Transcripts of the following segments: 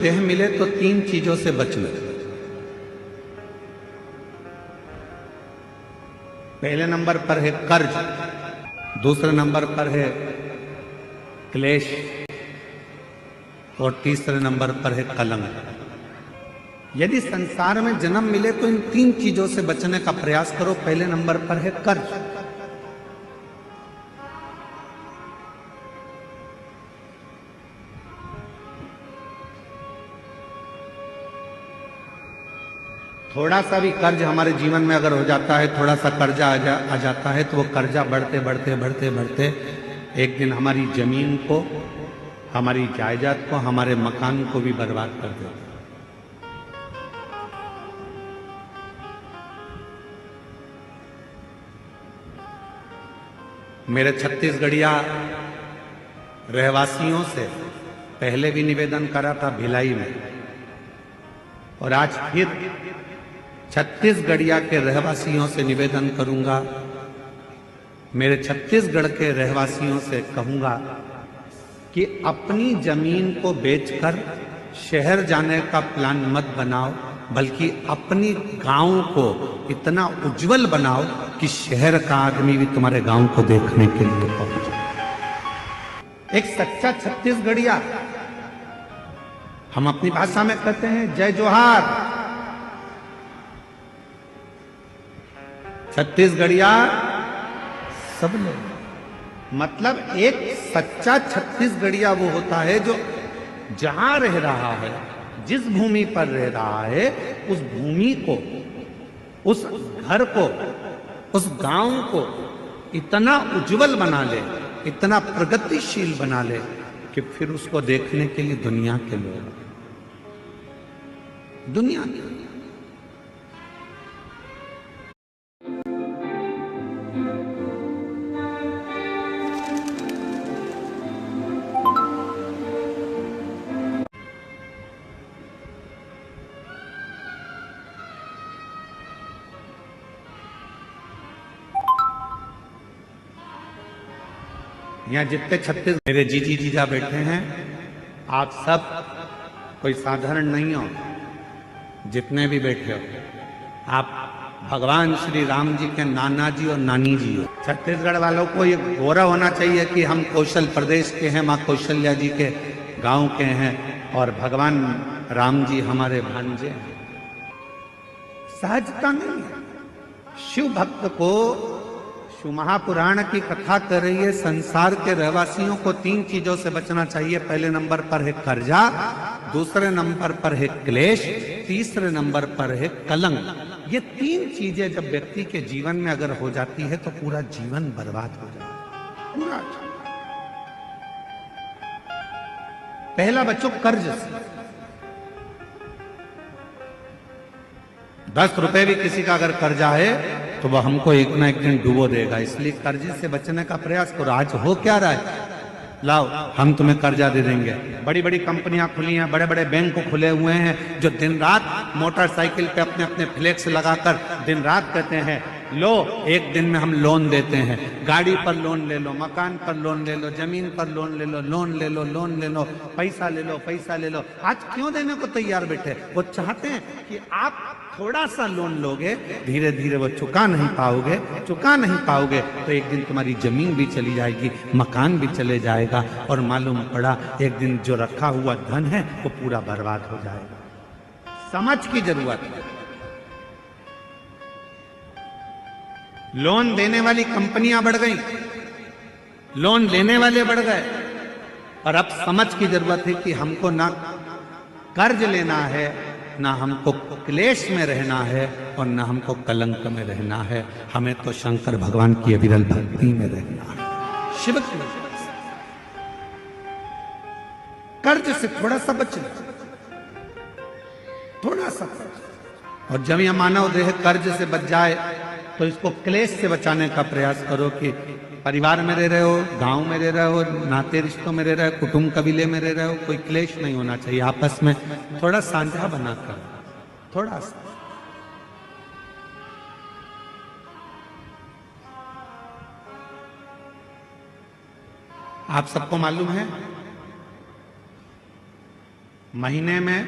देह मिले तो तीन चीजों से बचना। पहले नंबर पर है कर्ज, दूसरे नंबर पर है क्लेश और तीसरे नंबर पर है कलंक। यदि संसार में जन्म मिले तो इन तीन चीजों से बचने का प्रयास करो। पहले नंबर पर है कर्ज। थोड़ा सा भी कर्ज हमारे जीवन में अगर हो जाता है, थोड़ा सा कर्जा आ जाता है, तो वो कर्जा बढ़ते बढ़ते बढ़ते बढ़ते एक दिन हमारी जमीन को, हमारी जायदाद को, हमारे मकान को भी बर्बाद कर देता है। मेरे छत्तीसगढ़िया रहवासियों से पहले भी निवेदन करा था भिलाई में, और आज फिर छत्तीसगढ़िया के रहवासियों से निवेदन करूंगा, मेरे छत्तीसगढ़ के रहवासियों से कहूंगा कि अपनी जमीन को बेचकर शहर जाने का प्लान मत बनाओ, बल्कि अपनी गांव को इतना उज्जवल बनाओ कि शहर का आदमी भी तुम्हारे गांव को देखने के लिए पहुंचे। एक सच्चा छत्तीसगढ़िया, हम अपनी भाषा में कहते हैं जय जोहार। छत्तीसगढ़िया सब लोग, मतलब एक सच्चा छत्तीसगढ़िया वो होता है जो जहां रह रहा है, जिस भूमि पर रह रहा है, उस भूमि को, उस घर को, उस गांव को इतना उज्जवल बना ले, इतना प्रगतिशील बना ले कि फिर उसको देखने के लिए दुनिया के लोग, दुनिया के यहाँ जितने छत्तीस मेरे जीजी जीजा बैठे हैं, आप सब कोई साधारण नहीं हो। जितने भी बैठे हो, आप भगवान श्री राम जी के नाना जी और नानी जी हो। छत्तीसगढ़ वालों को ये गौरव होना चाहिए कि हम कौशल प्रदेश के हैं, माँ कौशल्या जी के गांव के हैं, और भगवान राम जी हमारे भांजे हैं। सहजता नहीं है। शिव भक्त को शिव महापुराण की कथा कर रही है, संसार के रहवासियों को तीन चीजों से बचना चाहिए। पहले नंबर पर है कर्जा, दूसरे नंबर पर है क्लेश, तीसरे नंबर पर है कलंक। ये तीन चीजें जब व्यक्ति के जीवन में अगर हो जाती है तो पूरा जीवन बर्बाद हो जाता है, पूरा। पहला बच्चों कर्ज से। 10 रुपए भी किसी का अगर कर्जा है तो वह हमको एक ना एक दिन डुबो देगा, इसलिए कर्जे से बचने का प्रयास करो। आज हो क्या रहा है, लाओ हम तुम्हें कर्जा दे देंगे। बड़ी बड़ी कंपनियां खुली हैं, बड़े बड़े बैंक खुले हुए हैं, जो दिन रात मोटरसाइकिल पे अपने अपने फ्लेक्स लगाकर दिन रात कहते हैं लो एक दिन में हम लोन देते हैं। गाड़ी पर लोन ले लो, मकान पर लोन ले लो, जमीन पर लोन ले लो, लोन ले लो, लोन ले लो, पैसा ले लो, पैसा ले लो। आज क्यों देने को तैयार बैठे? वो चाहते हैं कि आप थोड़ा सा लोन लोगे, धीरे धीरे वो चुका नहीं पाओगे तो एक दिन तुम्हारी जमीन भी चली जाएगी, मकान भी चले जाएगा, और मालूम पड़ा एक दिन जो रखा हुआ धन है वो पूरा बर्बाद हो जाएगा। समझ की जरूरत है। लोन देने वाली कंपनियां बढ़ गई, लोन लेने वाले बढ़ गए, और अब समझ की जरूरत है कि हमको ना कर्ज लेना है, ना हमको क्लेश में रहना है, और ना हमको कलंक में रहना है। हमें तो शंकर भगवान की अविरल भक्ति में रहना है, शिव की। कर्ज से थोड़ा सा बचना, थोड़ा सा। और जब यह मानव देह कर्ज से बच जाए तो इसको क्लेश से बचाने का प्रयास करो कि परिवार में रह रहे हो, गांव में रह रहे हो, नाते रिश्तों में रह रहे हो, कुटुंब कबीले में रह रहे हो, कोई क्लेश नहीं होना चाहिए। आपस में थोड़ा साझा बनाकर, थोड़ा सा। आप सबको मालूम है महीने में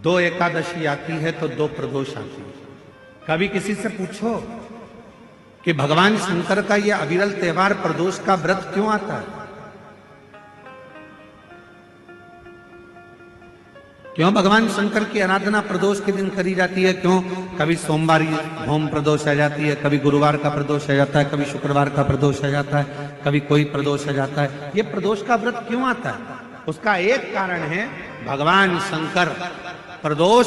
2 एकादशी आती है तो 2 प्रदोष आती है। कभी किसी से पूछो कि भगवान शंकर का यह अविरल त्योहार प्रदोष का व्रत क्यों आता है, क्यों भगवान शंकर की आराधना प्रदोष के दिन करी जाती है, क्यों कभी सोमवार होम प्रदोष आ जाती है, कभी गुरुवार का प्रदोष आ जाता है, कभी शुक्रवार का प्रदोष आ जाता है, कभी कोई प्रदोष आ जाता है। ये प्रदोष का व्रत क्यों आता है? उसका एक कारण है, भगवान शंकर प्रदोष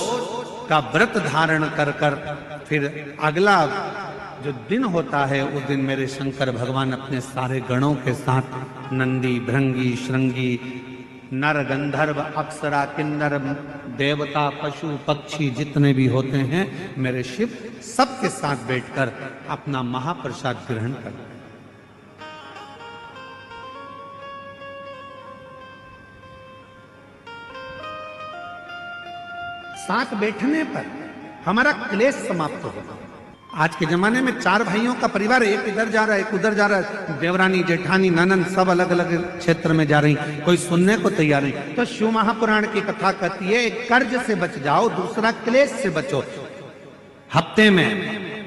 का व्रत धारण कर कर फिर अगला जो दिन होता है उस दिन मेरे शंकर भगवान अपने सारे गणों के साथ नंदी, भृंगी, श्रृंगी, नर, गंधर्व, अप्सरा, किन्नर, देवता, पशु, पक्षी जितने भी होते हैं मेरे शिव सबके साथ बैठकर अपना महाप्रसाद ग्रहण करते हैं। साथ बैठने पर हमारा क्लेश समाप्त होगा। आज के जमाने में 4 भाइयों का परिवार, एक इधर जा रहा है, एक उधर जा रहा है, देवरानी, जेठानी, ननंद सब अलग अलग क्षेत्र में जा रही, कोई सुनने को तैयार नहीं। तो शिव महापुराण की कथा कहती है, एक कर्ज से बच जाओ, दूसरा क्लेश से बचो। हफ्ते में,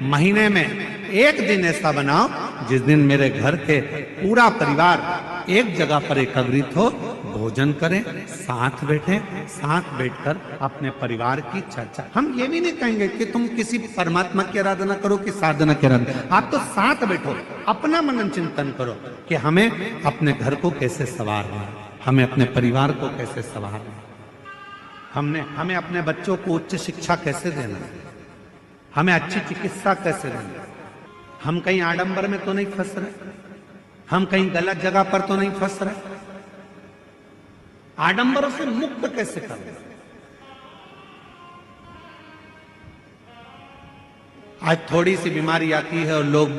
महीने में एक दिन ऐसा बनाओ जिस दिन मेरे घर के पूरा परिवार एक जगह पर एकत्रित हो, भोजन करें, साथ बैठें, साथ बैठकर अपने परिवार की चर्चा। हम ये भी नहीं कहेंगे कि तुम किसी परमात्मा की आराधना करो कि साधना की आराधना, आप तो साथ बैठो, अपना मनन चिंतन करो कि हमें अपने घर को कैसे संवारना है, हमें अपने परिवार को कैसे संवारना है, हमें अपने बच्चों को उच्च शिक्षा कैसे देना है, हमें अच्छी चिकित्सा कैसे देना है। हम कहीं आडंबर में तो नहीं फंस रहे, हम कहीं गलत जगह पर तो नहीं फंस रहे, आडंबरों से मुक्त कैसे करें। आज थोड़ी सी बीमारी आती है और लोग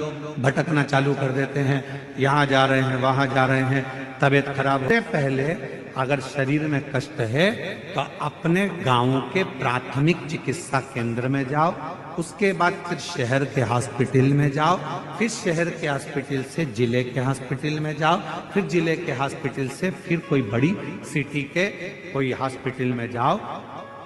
भटकना चालू कर देते हैं, यहां जा रहे हैं, वहां जा रहे हैं, तबीयत खराब होने पहले अगर शरीर में कष्ट है तो अपने गांव के प्राथमिक चिकित्सा केंद्र में जाओ, उसके बाद फिर शहर के हॉस्पिटल में जाओ, फिर शहर के हॉस्पिटल से जिले के हॉस्पिटल में जाओ, फिर जिले के हॉस्पिटल से फिर कोई बड़ी सिटी के कोई हॉस्पिटल में जाओ।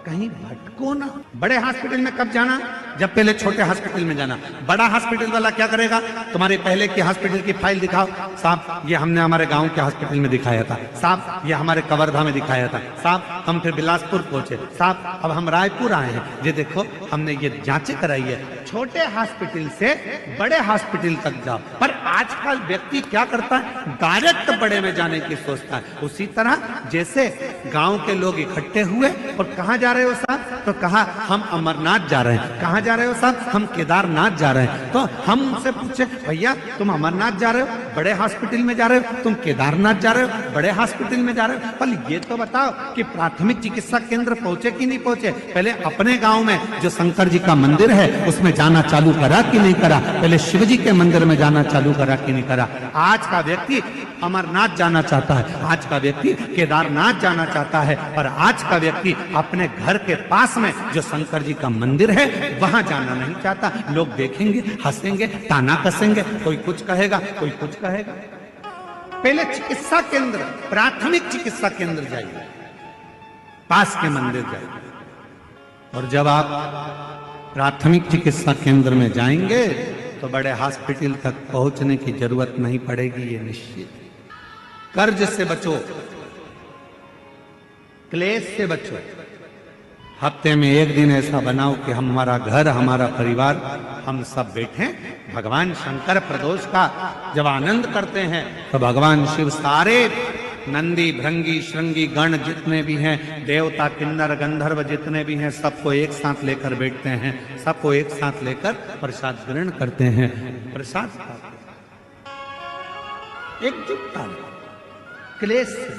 कहीं भटको ना। बड़े हॉस्पिटल में कब जाना? जब पहले छोटे हॉस्पिटल में जाना। बड़ा हॉस्पिटल वाला क्या करेगा? तुम्हारे पहले के हॉस्पिटल की फाइल दिखाओ, साहब ये हमने हमारे गांव के हॉस्पिटल में दिखाया था, साहब ये हमारे कवर्धा में दिखाया था, साहब हम फिर बिलासपुर पहुंचे, साहब अब हम रायपुर आए हैं, ये देखो हमने ये जांचें कराई है। छोटे हॉस्पिटल से बड़े हॉस्पिटल तक जाओ। पर आजकल व्यक्ति क्या करता है? डायरेक्ट बड़े में जाने की सोचता है। उसी तरह जैसे गांव के लोग इकट्ठे हुए और कहां जा रहे हो साहब? तो कहा हम अमरनाथ जा रहे हैं। कहां जा रहे हो साहब? हम केदारनाथ जा रहे हैं। तो हम उनसे पूछे, भैया तुम अमरनाथ जा रहे हो, बड़े हॉस्पिटल में जा रहे हो, तुम केदारनाथ जा रहे हो, बड़े हॉस्पिटल में जा रहे हो, पर ये तो बताओ कि प्राथमिक चिकित्सा केंद्र पहुंचे कि नहीं पहुंचे? पहले अपने गांव में जो शंकर जी का मंदिर है उसमें जाना चालू करा कि नहीं करा? पहले शिव जी के मंदिर में जाना चालू करा कि नहीं करा? आज का व्यक्ति अमरनाथ जाना चाहता है, आज का व्यक्ति केदारनाथ जाना चाहता है, और आज का व्यक्ति अपने घर के पास में जो शंकर जी का मंदिर है वहां जाना नहीं चाहता। लोग देखेंगे, हंसेंगे, ताना कसेंगे, कोई कुछ कहेगा, कोई कुछ कहेगा। पहले चिकित्सा केंद्र, प्राथमिक चिकित्सा केंद्र जाइए, पास के मंदिर जाइए, और जब आप प्राथमिक चिकित्सा केंद्र में जाएंगे तो बड़े हॉस्पिटल तक पहुंचने की जरूरत नहीं पड़ेगी, ये निश्चित। कर्ज से बचो, क्लेश से बचो। हफ्ते में एक दिन ऐसा बनाओ कि हमारा घर, हमारा परिवार, हम सब बैठे भगवान शंकर प्रदोष का जब आनंद करते हैं तो भगवान शिव सारे नंदी, भृंगी, श्रृंगी गण जितने भी हैं, देवता, किन्नर, गंधर्व जितने भी हैं, सबको एक साथ लेकर बैठते हैं, सबको एक साथ लेकर प्रसाद ग्रहण करते हैं, प्रसाद एकजुटता, क्लेश से।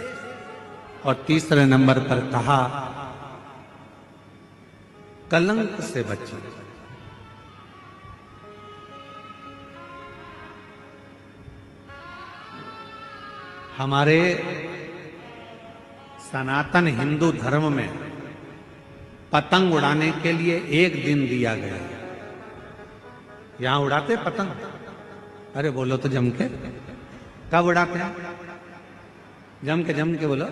और तीसरे नंबर पर कहा कलंक से बचो। हमारे सनातन हिंदू धर्म में पतंग उड़ाने के लिए एक दिन दिया गया है। यहां उड़ाते पतंग? अरे बोलो तो जम के। कब उड़ाते हैं? जम के बोलो।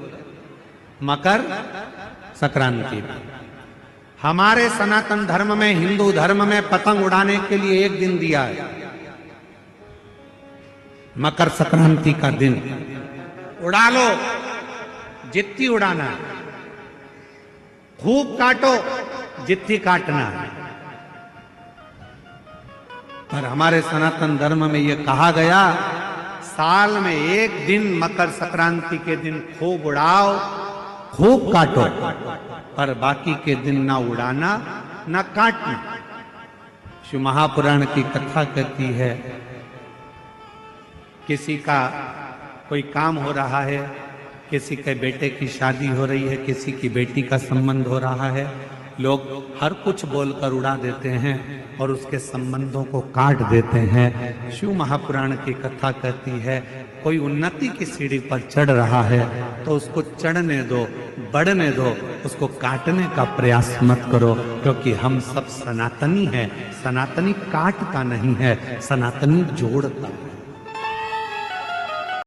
मकर संक्रांति। हमारे सनातन धर्म में, हिंदू धर्म में पतंग उड़ाने के लिए एक दिन दिया है, मकर संक्रांति का दिन। उड़ा लो जितनी उड़ाना है, खूब काटो जितनी काटना है। पर हमारे सनातन धर्म में यह कहा गया, साल में एक दिन मकर संक्रांति के दिन खूब उड़ाओ, खूब काटो, पर बाकी के दिन ना उड़ाना ना काटना। शिव महापुराण की कथा कहती है, किसी का कोई काम हो रहा है, किसी के बेटे की शादी हो रही है, किसी की बेटी का संबंध हो रहा है, लोग हर कुछ बोलकर उड़ा देते हैं और उसके संबंधों को काट देते हैं। शिव महापुराण की कथा कहती है, कोई उन्नति की सीढ़ी पर चढ़ रहा है तो उसको चढ़ने दो, बढ़ने दो, उसको काटने का प्रयास मत करो, क्योंकि हम सब सनातनी हैं। सनातनी काटता नहीं है, सनातनी जोड़ता है।